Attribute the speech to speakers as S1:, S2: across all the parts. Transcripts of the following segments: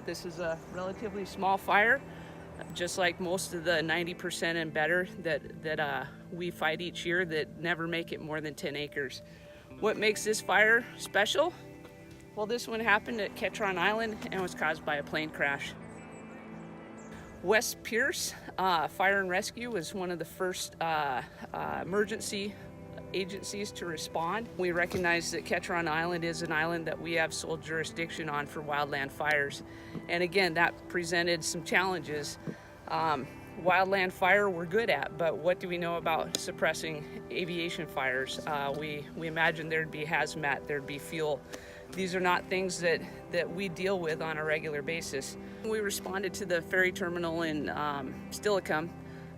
S1: This is a relatively small fire, just like most of the 90% and better that we fight each year that never make it more than 10 acres. What makes this fire special? Well, this one happened at Ketron Island and was caused by a plane crash. West Pierce Fire and Rescue was one of the first emergency agencies to respond. We recognize that Ketron Island is an island that we have sole jurisdiction on for wildland fires. And again, that presented some challenges. Wildland fire we're good at, but what do we know about suppressing aviation fires? We imagine there'd be hazmat, there'd be fuel. These are not things that we deal with on a regular basis. We responded to the ferry terminal in Stillicum.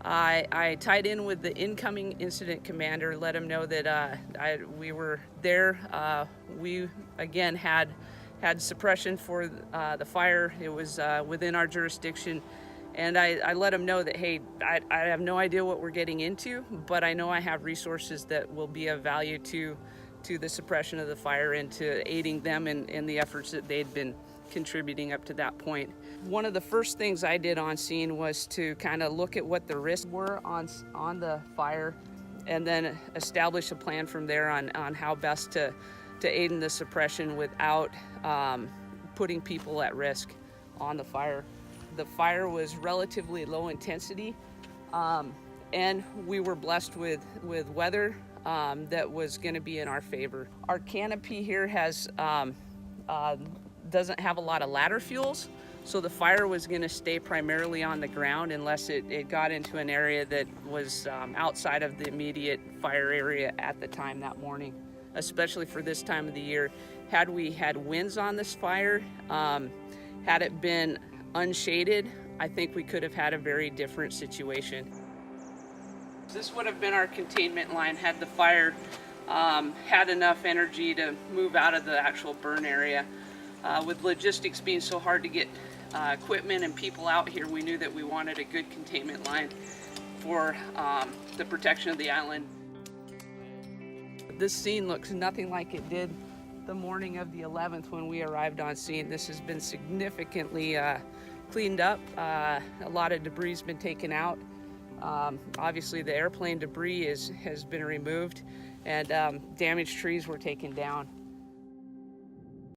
S1: I tied in with the incoming incident commander, let him know that we were there. We again had suppression for the fire. It was within our jurisdiction. And I let him know that, hey, I have no idea what we're getting into, but I know I have resources that will be of value to the suppression of the fire and to aiding them in the efforts that they'd been contributing up to that point. One of the first things I did on scene was to kind of look at what the risks were on the fire and then establish a plan from there on how best to aid in the suppression without putting people at risk on the fire. The fire was relatively low intensity, and we were blessed with weather that was going to be in our favor. Our canopy here doesn't have a lot of ladder fuels, so the fire was going to stay primarily on the ground unless it got into an area that was outside of the immediate fire area at the time that morning, especially for this time of the year. Had we had winds on this fire, had it been unshaded, I think we could have had a very different situation. This would have been our containment line had the fire had enough energy to move out of the actual burn area. With logistics being so hard to get equipment and people out here, we knew that we wanted a good containment line for the protection of the island. This scene looks nothing like it did the morning of the 11th when we arrived on scene. This has been significantly cleaned up. A lot of debris has been taken out. Obviously the airplane debris has been removed, and damaged trees were taken down.